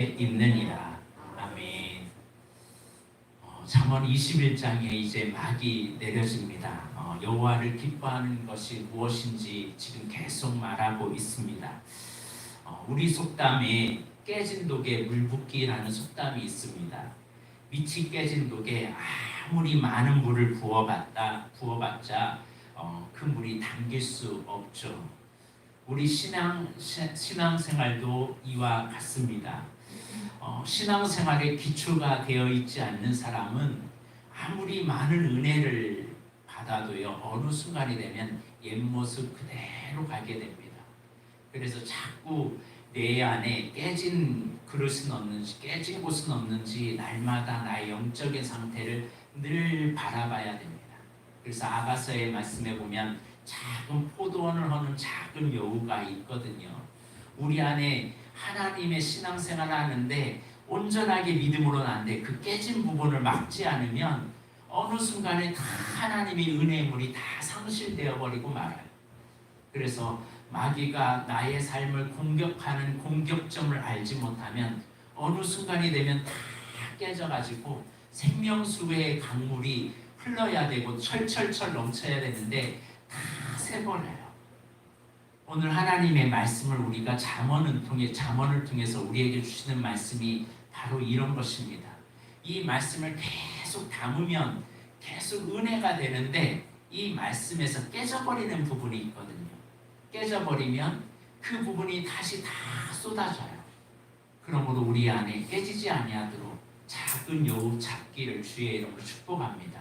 있느니라. 아멘. 잠언 21장에 이제 막이 내려집니다. 여호와를 기뻐하는 것이 무엇인지 지금 계속 말하고 있습니다. 우리 속담에 깨진 독에 물 붓기라는 속담이 있습니다. 밑이 깨진 독에 아무리 많은 물을 부어봤자 그 물이 담길 수 없죠. 우리 신앙생활도 이와 같습니다. 신앙생활에 기초가 되어 있지 않는 사람은 아무리 많은 은혜를 받아도요, 어느 순간이 되면 옛모습 그대로 가게 됩니다. 그래서 자꾸 내 안에 깨진 그릇은 없는지, 깨진 곳은 없는지 날마다 나의 영적인 상태를 늘 바라봐야 됩니다. 그래서 아가서의 말씀에 보면 작은 포도원을 하는 작은 여우가 있거든요. 우리 안에 하나님의 신앙생활을 하는데 온전하게 믿음으로는 안 돼. 그 깨진 부분을 막지 않으면 어느 순간에 다 하나님의 은혜의 물이 다 상실되어 버리고 말아요. 그래서 마귀가 나의 삶을 공격하는 공격점을 알지 못하면 어느 순간이 되면 다 깨져가지고 생명수의 강물이 흘러야 되고 철철철 넘쳐야 되는데 다 새버려요. 오늘 하나님의 말씀을 우리가 잠언을 통해서 우리에게 주시는 말씀이 바로 이런 것입니다. 이 말씀을 계속 담으면 계속 은혜가 되는데 이 말씀에서 깨져버리는 부분이 있거든요. 깨져버리면 그 부분이 다시 다 쏟아져요. 그러므로 우리 안에 깨지지 아니하도록 작은 여우 잡기를 주의 이름으로 축복합니다.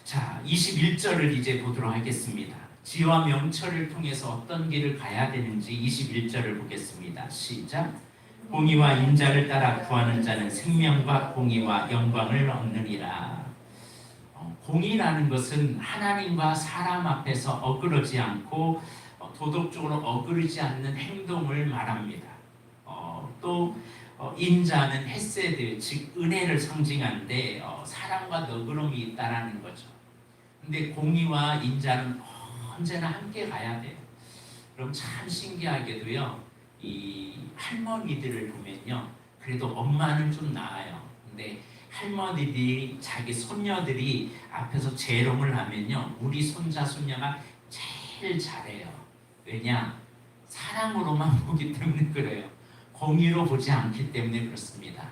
자, 21절을 이제 보도록 하겠습니다. 지와 명철을 통해서 어떤 길을 가야 되는지 21절을 보겠습니다. 시작. 공의와 인자를 따라 구하는 자는 생명과 공의와 영광을 얻느니라. 공의라는 것은 하나님과 사람 앞에서 어그러지 않고 도덕적으로 어그러지 않는 행동을 말합니다. 또 인자는 헤세드, 즉 은혜를 상징하는데 사랑과 너그러움이 있다라는 거죠. 근데 공의와 인자는 언제나 함께 가야 돼요. 그럼 참 신기하게도요, 이 할머니들을 보면요, 그래도 엄마는 좀 나아요. 근데 할머니들이 자기 손녀들이 앞에서 재롱을 하면요, 우리 손자 손녀가 제일 잘해요. 왜냐? 사랑으로만 보기 때문에 그래요. 공의로 보지 않기 때문에 그렇습니다.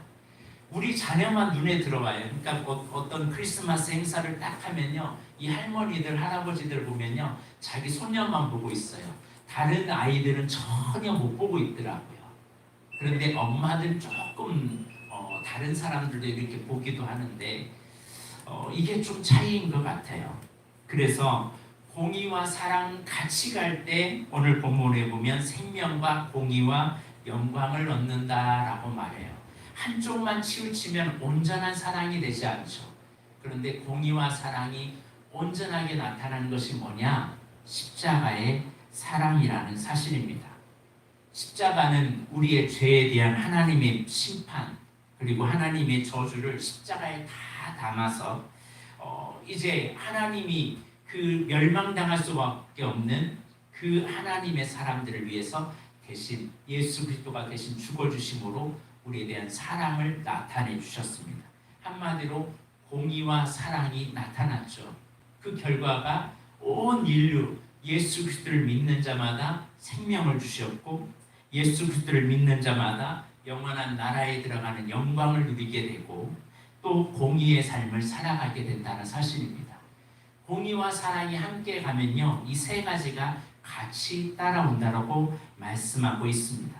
우리 자녀만 눈에 들어와요. 그러니까 어떤 크리스마스 행사를 딱 하면요, 이 할머니들, 할아버지들 보면요, 자기 손녀만 보고 있어요. 다른 아이들은 전혀 못 보고 있더라고요. 그런데 엄마들 조금 다른 사람들도 이렇게 보기도 하는데 이게 좀 차이인 것 같아요. 그래서 공의와 사랑 같이 갈 때 오늘 본문에 보면 생명과 공의와 영광을 얻는다라고 말해요. 한쪽만 치우치면 온전한 사랑이 되지 않죠. 그런데 공의와 사랑이 온전하게 나타나는 것이 뭐냐? 십자가의 사랑이라는 사실입니다. 십자가는 우리의 죄에 대한 하나님의 심판 그리고 하나님의 저주를 십자가에 다 담아서 이제 하나님이 그 멸망당할 수밖에 없는 그 하나님의 사람들을 위해서 대신 예수 그리스도가 대신 죽어주심으로 우리에 대한 사랑을 나타내 주셨습니다. 한마디로 공의와 사랑이 나타났죠. 그 결과가 온 인류 예수 그리스도를 믿는 자마다 생명을 주셨고 예수 그리스도를 믿는 자마다 영원한 나라에 들어가는 영광을 누리게 되고 또 공의의 삶을 살아가게 된다는 사실입니다. 공의와 사랑이 함께 가면요, 이 세 가지가 같이 따라온다라고 말씀하고 있습니다.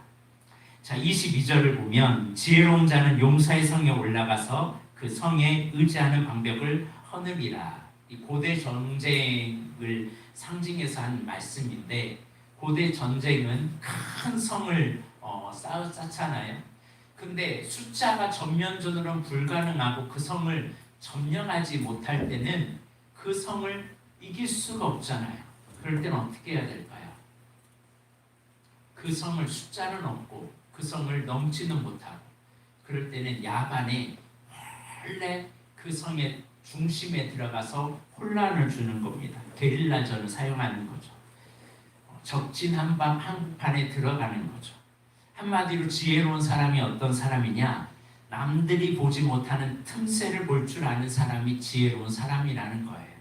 자, 22절을 보면 지혜로운 자는 용사의 성에 올라가서 그 성에 의지하는 방벽을 허느리라. 이 고대 전쟁을 상징해서 한 말씀인데 고대 전쟁은 큰 성을 쌓잖아요. 근데 숫자가 전면전으로는 불가능하고 그 성을 점령하지 못할 때는 그 성을 이길 수가 없잖아요. 그럴 때는 어떻게 해야 될까요? 그 성을 숫자는 없고 그 성을 넘지는 못하고 그럴 때는 야간에 원래 그 성의 중심에 들어가서 혼란을 주는 겁니다. 게릴라전을 사용하는 거죠. 적진 한방 한복판에 들어가는 거죠. 한마디로 지혜로운 사람이 어떤 사람이냐? 남들이 보지 못하는 틈새를 볼 줄 아는 사람이 지혜로운 사람이라는 거예요.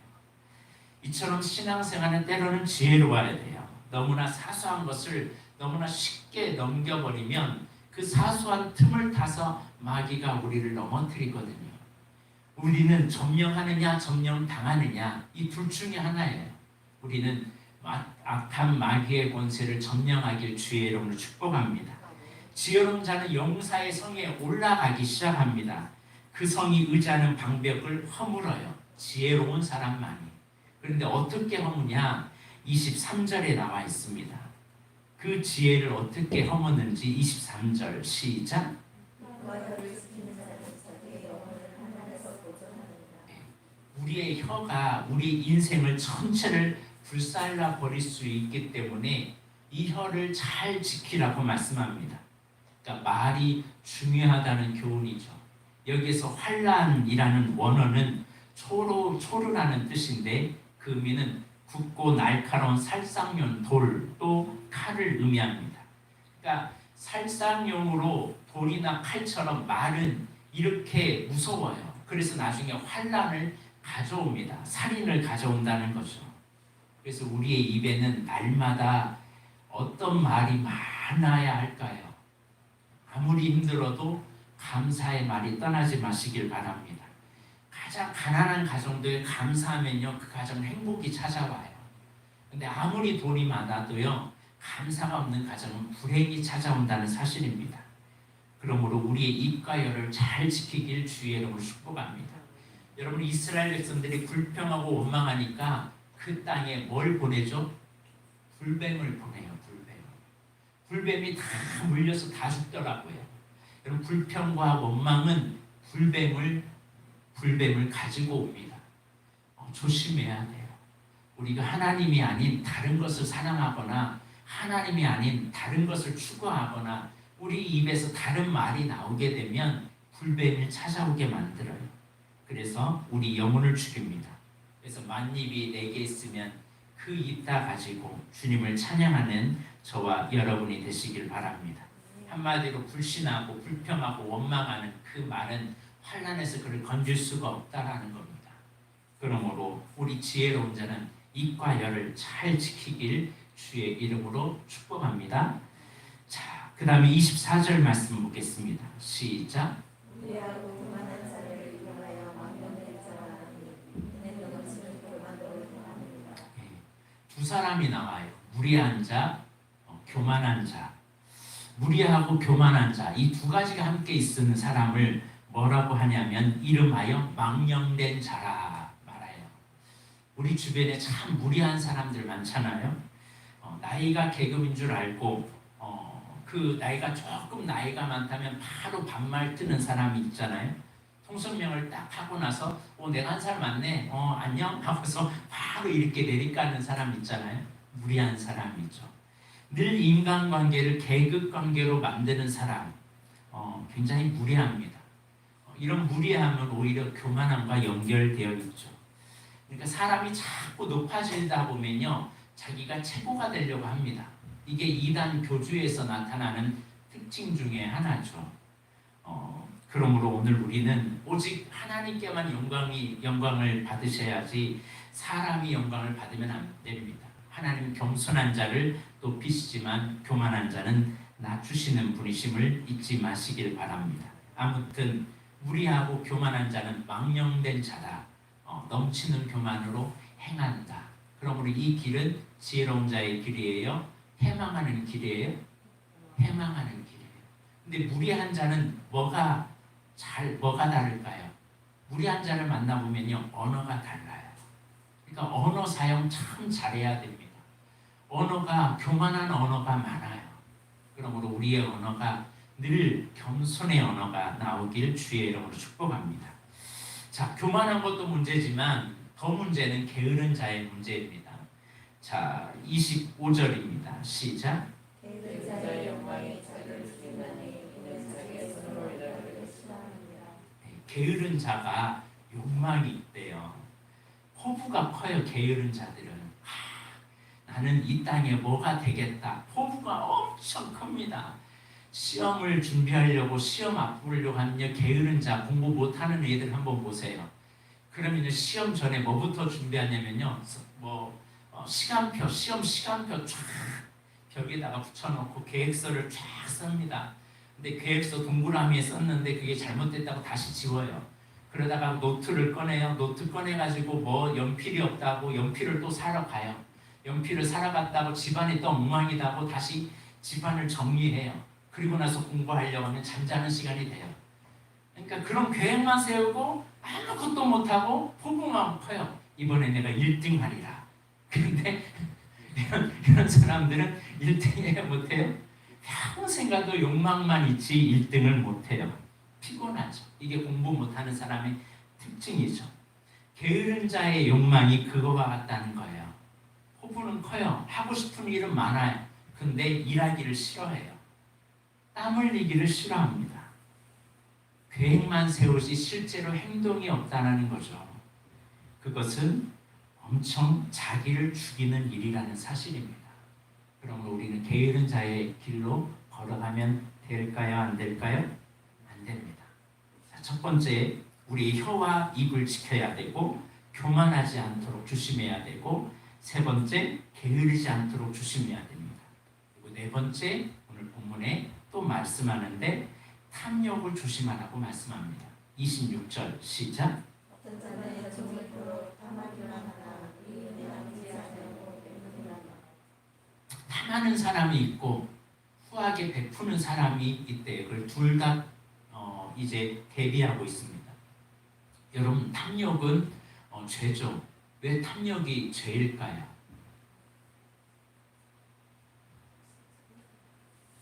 이처럼 신앙생활은 때로는 지혜로워야 돼요. 너무나 사소한 것을 너무나 쉽게 넘겨버리면 그 사소한 틈을 타서 마귀가 우리를 넘어뜨리거든요. 우리는 점령하느냐 점령당하느냐 이 둘 중에 하나예요. 우리는 악한 마귀의 권세를 점령하길 주의 이름으로 축복합니다. 지혜로운 자는 용사의 성에 올라가기 시작합니다. 그 성이 의지하는 방벽을 허물어요. 지혜로운 사람만이. 그런데 어떻게 허무냐? 23절에 나와 있습니다. 그 지혜를 어떻게 허무는지 23절 시작. 우리의 혀가 우리 인생을 전체를 불살라 버릴 수 있기 때문에 이 혀를 잘 지키라고 말씀합니다. 그러니까 말이 중요하다는 교훈이죠. 여기에서 환란이라는 원어는 초르라는 뜻인데 그 의미는 굵고 날카로운 살상용 돌 또 칼을 의미합니다. 그러니까 살상용으로 돌이나 칼처럼 말은 이렇게 무서워요. 그래서 나중에 환란을 가져옵니다. 살인을 가져온다는 거죠. 그래서 우리의 입에는 날마다 어떤 말이 많아야 할까요? 아무리 힘들어도 감사의 말이 떠나지 마시길 바랍니다. 가장 가난한 가정도에 감사하면요, 그 가정은 행복이 찾아와요. 근데 아무리 돈이 많아도요, 감사가 없는 가정은 불행이 찾아온다는 사실입니다. 그러므로 우리의 입과 혀를 잘 지키길 주의 이름으로 축복합니다. 여러분, 이스라엘 백성들이 불평하고 원망하니까 그 땅에 뭘 보내죠? 불뱀을 보내요. 불뱀이 다 물려서 다 죽더라고요. 여러분, 불평과 원망은 불뱀을 가지고 옵니다. 조심해야 돼요. 우리가 하나님이 아닌 다른 것을 사랑하거나 하나님이 아닌 다른 것을 추구하거나 우리 입에서 다른 말이 나오게 되면 불뱀이 찾아오게 만들어요. 그래서 우리 영혼을 죽입니다. 그래서 만입이 내게 있으면 그 입 다 가지고 주님을 찬양하는 저와 여러분이 되시길 바랍니다. 한마디로 불신하고 불평하고 원망하는 그 말은 환난에서 그를 건질 수가 없다라는 겁니다. 그러므로 우리 지혜로운 자는 입과 혀를 잘 지키길 주의 이름으로 축복합니다. 자, 그 다음에 24절 말씀 보겠습니다. 시작. 두 사람이 나와요. 무리한 자, 교만한 자. 무리하고 교만한 자, 이 두 가지가 함께 있는 사람을 뭐라고 하냐면 이름하여 망령된 자라 말해요. 우리 주변에 참 무리한 사람들 많잖아요. 나이가 계급인 줄 알고 그 나이가 조금 나이가 많다면 바로 반말 뜨는 사람이 있잖아요. 통성명을 딱 하고 나서 내가 한 살 많네, 안녕 하고서 바로 이렇게 내리까는 사람 있잖아요. 무리한 사람이죠. 늘 인간관계를 계급관계로 만드는 사람, 굉장히 무리합니다. 이런 무리함은 오히려 교만함과 연결되어 있죠. 그러니까 사람이 자꾸 높아지다 보면요, 자기가 최고가 되려고 합니다. 이게 이단 교주에서 나타나는 특징 중에 하나죠. 그러므로 오늘 우리는 오직 하나님께만 영광을 받으셔야지 사람이 영광을 받으면 안 됩니다. 하나님 겸손한 자를 높이시지만 교만한 자는 낮추시는 분이심을 잊지 마시길 바랍니다. 아무튼 무리하고 교만한 자는 망령된 자다. 넘치는 교만으로 행한다. 그러므로 이 길은 지혜로운 자의 길이에요? 해망하는 길이에요? 해망하는 길이에요. 근데 무리한 자는 뭐가 다를까요? 무리한 자를 만나보면요, 언어가 달라요. 그러니까 언어 사용 참 잘해야 됩니다. 언어가 교만한 언어가 많아요. 그러므로 우리의 언어가 늘 겸손의 언어가 나오길 주의 이름으로 축복합니다. 자, 교만한 것도 문제지만 더 문제는 게으른 자의 문제입니다. 자, 25절입니다. 시작. 게으른 자의 영광이 자기를 죽인다니 이는 자기의 손으로 이르기를 싫어합니다. 게으른 자가 욕망이 있대요. 포부가 커요. 게으른 자들은. 나는 이 땅에 뭐가 되겠다. 포부가 엄청 큽니다. 시험을 준비하려고 시험 앞두려고 하면요, 게으른 자, 공부 못하는 애들 한번 보세요. 그러면요, 시험 전에 뭐부터 준비하냐면요, 시험 시간표 쫙 벽에다가 붙여놓고 계획서를 쫙 씁니다. 근데 계획서 동그라미에 썼는데 그게 잘못됐다고 다시 지워요. 그러다가 노트를 꺼내요. 노트 꺼내가지고 뭐 연필이 없다고 연필을 또 사러 가요. 연필을 사러 갔다고 집안이 또 엉망이다고 다시 집안을 정리해요. 그리고 나서 공부하려고 하면 잠자는 시간이 돼요. 그러니까 그런 계획만 세우고 아무것도 못하고 포부만 커요. 이번에 내가 1등 하리라. 그런데 이런 사람들은 1등 해야 못해요. 평생 가도 욕망만 있지 1등을 못해요. 피곤하죠. 이게 공부 못하는 사람의 특징이죠. 게으른 자의 욕망이 그거와 같다는 거예요. 포부는 커요. 하고 싶은 일은 많아요. 근데 일하기를 싫어해요. 땀 흘리기를 싫어합니다. 계획만 세우지 실제로 행동이 없다는 거죠. 그것은 엄청 자기를 죽이는 일이라는 사실입니다. 그러면 우리는 게으른 자의 길로 걸어가면 될까요? 안 될까요? 안 됩니다. 자, 첫 번째, 우리 혀와 입을 지켜야 되고 교만하지 않도록 조심해야 되고, 세 번째, 게으르지 않도록 조심해야 됩니다. 그리고 네 번째, 오늘 본문에 또 말씀하는데 탐욕을 조심하라고 말씀합니다. 26절 시작. 어떤 자는 정욕으로 탐하기만 하나 이익을 남기지 않으려고 베푸는다. 탐하는 사람이 있고 후하게 베푸는 사람이 있대요. 그걸 둘 다 이제 대비하고 있습니다. 여러분, 탐욕은 죄죠. 왜 탐욕이 죄일까요?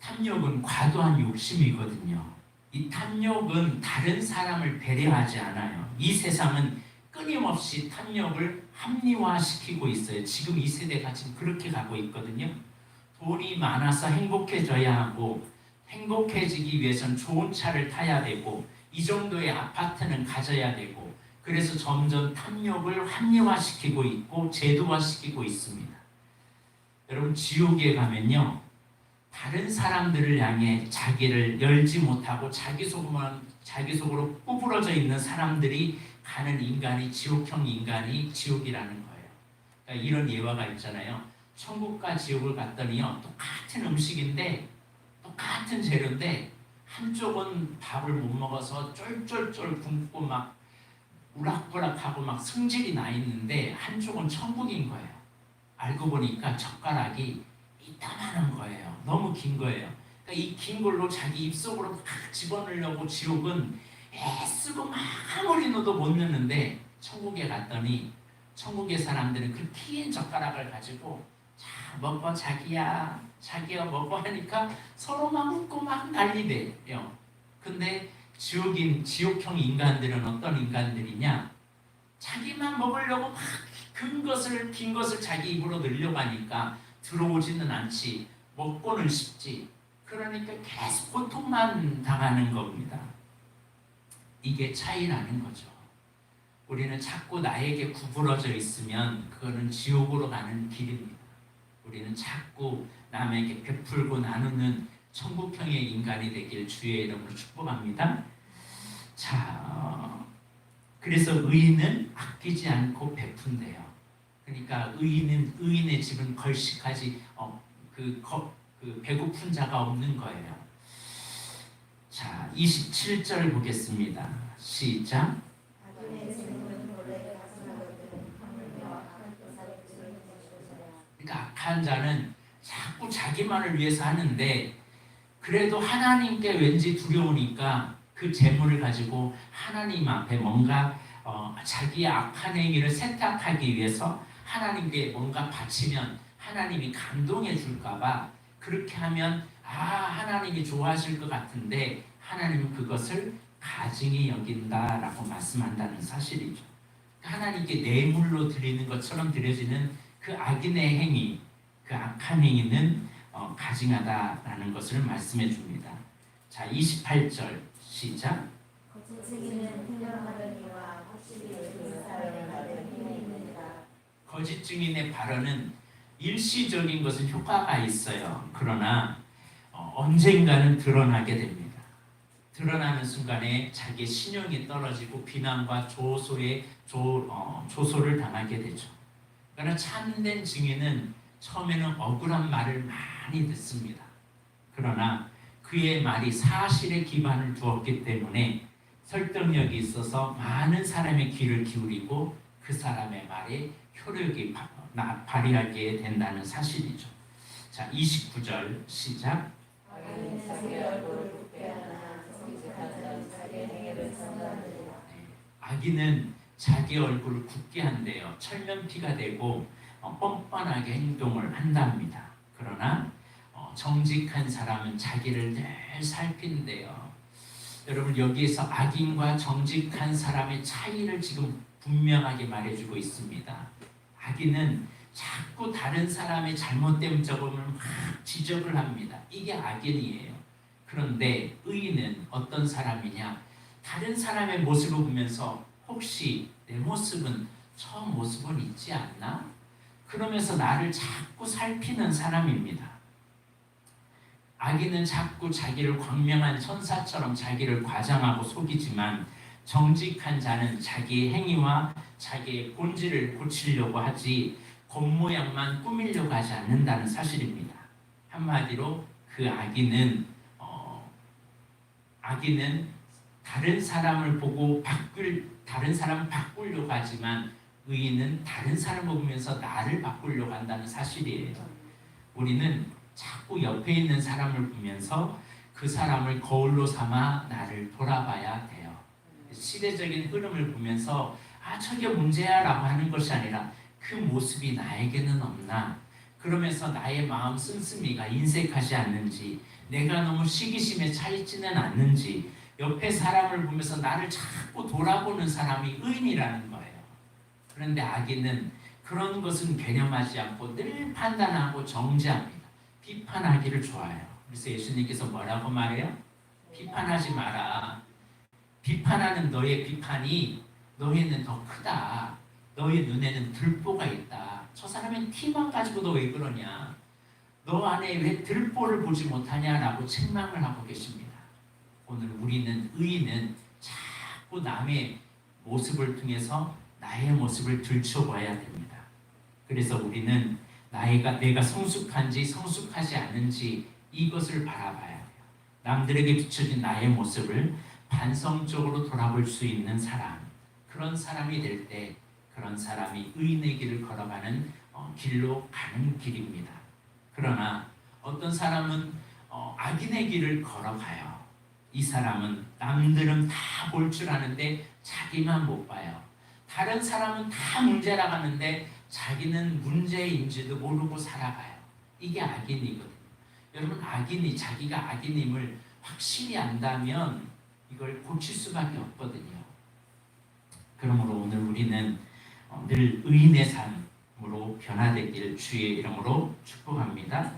탐욕은 과도한 욕심이거든요. 이 탐욕은 다른 사람을 배려하지 않아요. 이 세상은 끊임없이 탐욕을 합리화시키고 있어요. 지금 이 세대가 지금 그렇게 가고 있거든요. 돈이 많아서 행복해져야 하고, 행복해지기 위해선 좋은 차를 타야 되고, 이 정도의 아파트는 가져야 되고, 그래서 점점 탐욕을 합리화시키고 있고 제도화시키고 있습니다. 여러분, 지옥에 가면요, 다른 사람들을 향해 자기를 열지 못하고 자기 속으로 구부러져 있는 사람들이 가는 인간이, 지옥형 인간이 지옥이라는 거예요. 그러니까 이런 예화가 있잖아요. 천국과 지옥을 갔더니요, 똑같은 음식인데 똑같은 재료인데 한쪽은 밥을 못 먹어서 쫄쫄쫄 굶고 막 우락부락하고 막 승질이 나 있는데 한쪽은 천국인 거예요. 알고 보니까 젓가락이 이따만한 거예요. 너무 긴 거예요. 그러니까 이 긴 걸로 자기 입속으로 막 집어넣으려고 지옥은 애쓰고 막 아무리 넣어도 못 넣는데, 천국에 갔더니 천국의 사람들은 그 긴 젓가락을 가지고 자, 먹어 자기야 먹어 하니까 서로 막 웃고 막 난리대요. 근데 지옥형 인간들은 어떤 인간들이냐, 자기만 먹으려고 막 긴 것을 자기 입으로 넣으려고 하니까 들어오지는 않지, 먹고는 싶지. 그러니까 계속 고통만 당하는 겁니다. 이게 차이라는 거죠. 우리는 자꾸 나에게 구부러져 있으면 그거는 지옥으로 가는 길입니다. 우리는 자꾸 남에게 베풀고 나누는 천국형의 인간이 되길 주의 이름으로 축복합니다. 자, 그래서 의인은 아끼지 않고 베푼대요. 그러니까 의인의 집은 걸식하지 배고픈 자가 없는 거예요. 자, 27절 보겠습니다. 시작. 그러니까 악한 자는 자꾸 자기만을 위해서 하는데, 그래도 하나님께 왠지 두려우니까 그 재물을 가지고 하나님 앞에 뭔가 자기의 악한 행위를 세탁하기 위해서 하나님께 뭔가 바치면 하나님이 감동해 줄까봐 그렇게 하면 하나님이 좋아하실 것 같은데, 하나님은 그것을 가증히 여긴다라고 말씀한다는 사실이죠. 하나님께 뇌물로 드리는 것처럼 드려지는 그 악인의 행위, 그 악한 행위는 가증하다라는 것을 말씀해 줍니다. 자, 28절 시작. 거짓 증인은 훈련하는 이와 확실히 그 사람을 받을 힘이 있느니라. 거짓 증인의 발언은 일시적인 것은 효과가 있어요. 그러나 언젠가는 드러나게 됩니다. 드러나는 순간에 자기의 신용이 떨어지고 비난과 조소를 당하게 되죠. 그러나 참된 증인은 처음에는 억울한 말을 많이 듣습니다. 그러나 그의 말이 사실에 기반을 두었기 때문에 설득력이 있어서 많은 사람의 귀를 기울이고 그 사람의 말에 효력이 발휘하게 된다는 사실이죠. 자, 29절 시작. 악인은 자기 얼굴을 굽게 하나 정직한 자는 자기 행위를 선하느니라. 악인은 자기 얼굴을 굳게 한대요. 철면피가 되고 뻔뻔하게 행동을 한답니다. 그러나 정직한 사람은 자기를 늘 살핀대요. 여러분, 여기에서 악인과 정직한 사람의 차이를 지금 분명하게 말해주고 있습니다. 악인은 자꾸 다른 사람의 잘못된 점을 막 지적을 합니다. 이게 악인이에요. 그런데 의인은 어떤 사람이냐? 다른 사람의 모습을 보면서 혹시 내 모습은 저 모습은 있지 않나? 그러면서 나를 자꾸 살피는 사람입니다. 악인은 자꾸 자기를 광명한 천사처럼 자기를 과장하고 속이지만 정직한 자는 자기의 행위와 자기의 본질을 고치려고 하지 겉모양만 꾸미려고 하지 않는다는 사실입니다. 한마디로 그 악인은 다른 사람을 보고 다른 사람을 바꾸려고 하지만 의인은 다른 사람을 보면서 나를 바꾸려고 한다는 사실이에요. 우리는 자꾸 옆에 있는 사람을 보면서 그 사람을 거울로 삼아 나를 돌아봐야 돼요. 시대적인 흐름을 보면서 저게 문제야 라고 하는 것이 아니라 그 모습이 나에게는 없나? 그러면서 나의 마음 씀씀이가 인색하지 않는지, 내가 너무 시기심에 차있지는 않는지, 옆에 사람을 보면서 나를 자꾸 돌아보는 사람이 의인이라는 거예요. 그런데 악인은 그런 것은 개념하지 않고 늘 판단하고 정죄합니다. 비판하기를 좋아해요. 그래서 예수님께서 뭐라고 말해요? 비판하지 마라. 비판하는 너의 비판이 너희는 더 크다. 너희 눈에는 들보가 있다. 저 사람은 티만 가지고도 왜 그러냐? 너 안에 왜 들보를 보지 못하냐라고 책망을 하고 계십니다. 오늘 우리는 의인은 자꾸 남의 모습을 통해서 나의 모습을 들춰봐야 됩니다. 그래서 우리는 내가 성숙한지 성숙하지 않은지 이것을 바라봐야 돼요. 남들에게 비춰진 나의 모습을 반성적으로 돌아볼 수 있는 사람, 그런 사람이 될 때 그런 사람이 의인의 길을 걸어가는 길로 가는 길입니다. 그러나 어떤 사람은 악인의 길을 걸어가요. 이 사람은 남들은 다 볼 줄 아는데 자기만 못 봐요. 다른 사람은 다 문제라고 하는데 자기는 문제인지도 모르고 살아가요. 이게 악인이거든요. 여러분, 악인이 자기가 악인임을 확실히 안다면 이걸 고칠 수밖에 없거든요. 그러므로 오늘 우리는 늘 의인의 삶으로 변화되기를 주의 이름으로 축복합니다.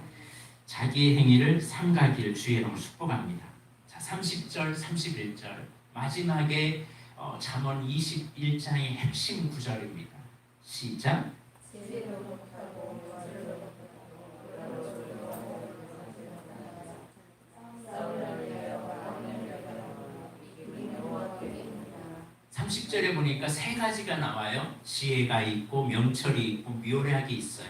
자기의 행위를 삼가기를 주의 이름으로 축복합니다. 자, 30절, 31절 마지막에 잠언 21장의 핵심 구절입니다. 시작. (30절에) 보니까 세 가지가 나와요. 지혜가 있고 명철이 있고 묘략이 있어요.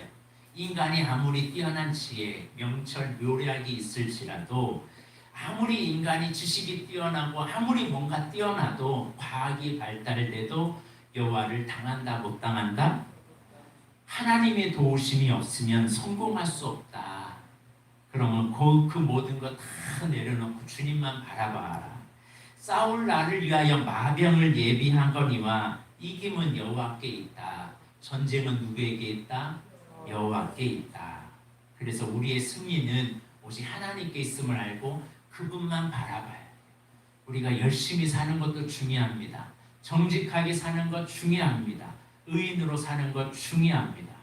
인간이 아무리 뛰어난 지혜, 명철, 묘략이 있을지라도 아무리 인간이 지식이 뛰어나고 아무리 뭔가 뛰어나도 과학이 발달돼도 여호와를 당한다 못 당한다? 하나님의 도우심이 없으면 성공할 수 없다. 그러면 그 모든 것 다 내려놓고 주님만 바라봐라. 싸울 나를 위하여 마병을 예비한 거니와 이김은 여호와께 있다. 전쟁은 누구에게 있다? 여호와께 있다. 그래서 우리의 승리는 오직 하나님께 있음을 알고 그분만 바라봐야 돼요. 우리가 열심히 사는 것도 중요합니다. 정직하게 사는 것 중요합니다. 의인으로 사는 것 중요합니다.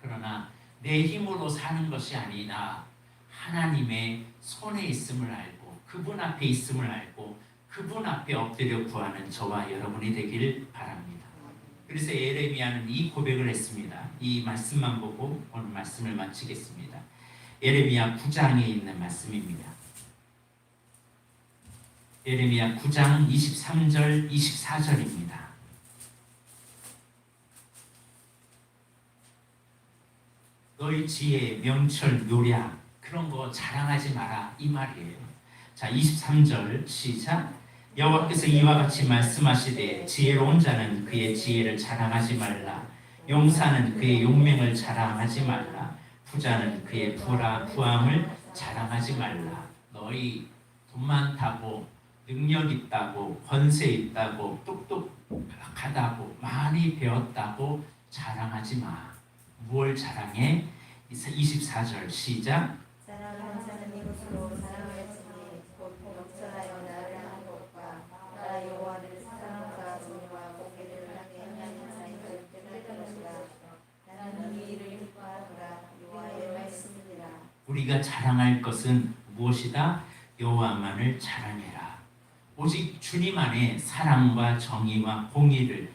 그러나 내 힘으로 사는 것이 아니라 하나님의 손에 있음을 알고 그분 앞에 있음을 알고 그분 앞에 엎드려 구하는 저와 여러분이 되길 바랍니다. 그래서 예레미야는 이 고백을 했습니다. 이 말씀만 보고 오늘 말씀을 마치겠습니다. 예레미야 9장에 있는 말씀입니다. 예레미야 9장 23절 24절입니다. 너희 지혜, 명철, 요량 그런 거 자랑하지 마라 이 말이에요. 자, 23절 시작. 여호와께서 이와 같이 말씀하시되 지혜로운 자는 그의 지혜를 자랑하지 말라. 용사는 그의 용맹을 자랑하지 말라. 부자는 그의 부함을 자랑하지 말라. 너희 돈 많다고 능력 있다고 권세 있다고 똑똑하다고 많이 배웠다고 자랑하지 마. 무엇을 자랑해? 24절 시작. 사랑하는 자는 이것으로 사랑하였으니 곧 명철하여 나를 한 것과 나 여호와를 사랑과 정의와 공의를 하게 하는 자임을 깨달을 것이라. 나는 이 일을 기뻐하노라. 여호와의 말씀이니라. 우리가 자랑할 것은 무엇이다? 여호와만을 자랑해라. 오직 주님 안에 사랑과 정의와 공의를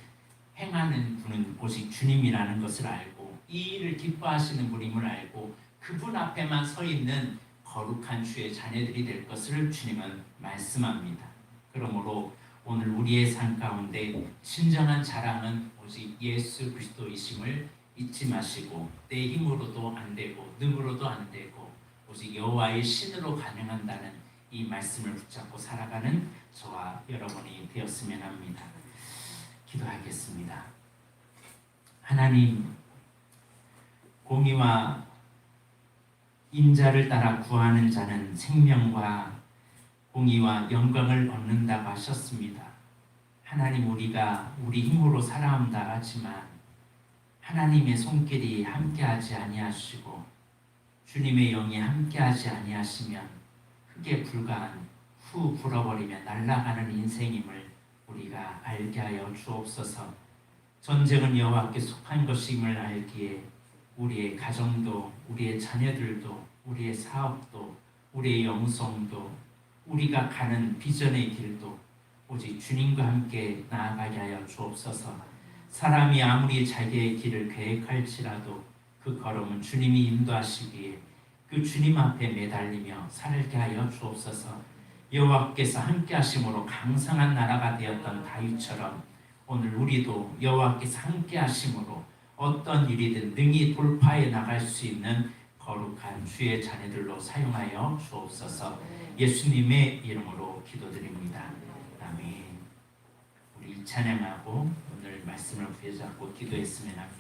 행하는 분은 오직 주님이라는 것을 알고 이 일을 기뻐하시는 분임을 알고 그분 앞에만 서 있는 거룩한 주의 자녀들이 될 것을 주님은 말씀합니다. 그러므로 오늘 우리의 삶 가운데 진정한 자랑은 오직 예수 그리스도이심을 잊지 마시고 내 힘으로도 안 되고 능으로도 안 되고 오직 여호와의 신으로 가능한다는 이 말씀을 붙잡고 살아가는 저와 여러분이 되었으면 합니다. 기도하겠습니다. 하나님, 공의와 인자를 따라 구하는 자는 생명과 공의와 영광을 얻는다고 하셨습니다. 하나님, 우리가 우리 힘으로 살아온다 하지만 하나님의 손길이 함께하지 아니하시고 주님의 영이 함께하지 아니하시면 흙에 불과한 후 불어버리며 날아가는 인생임을 우리가 알게 하여 주옵소서. 전쟁은 여호와께 속한 것임을 알기에 우리의 가정도 우리의 자녀들도 우리의 사업도 우리의 영성도 우리가 가는 비전의 길도 오직 주님과 함께 나아가게 하여 주옵소서. 사람이 아무리 자기의 길을 계획할지라도 그 걸음은 주님이 인도하시기에 그 주님 앞에 매달리며 살게 하여 주옵소서. 여호와께서 함께 하심으로 강성한 나라가 되었던 다윗처럼 오늘 우리도 여호와께서 함께 하심으로 어떤 일이든 능히 돌파해 나갈 수 있는 거룩한 주의 자녀들로 사용하여 주옵소서. 예수님의 이름으로 기도드립니다. 아멘. 우리 찬양하고 오늘 말씀을 부여잡고 기도했으면 합니다.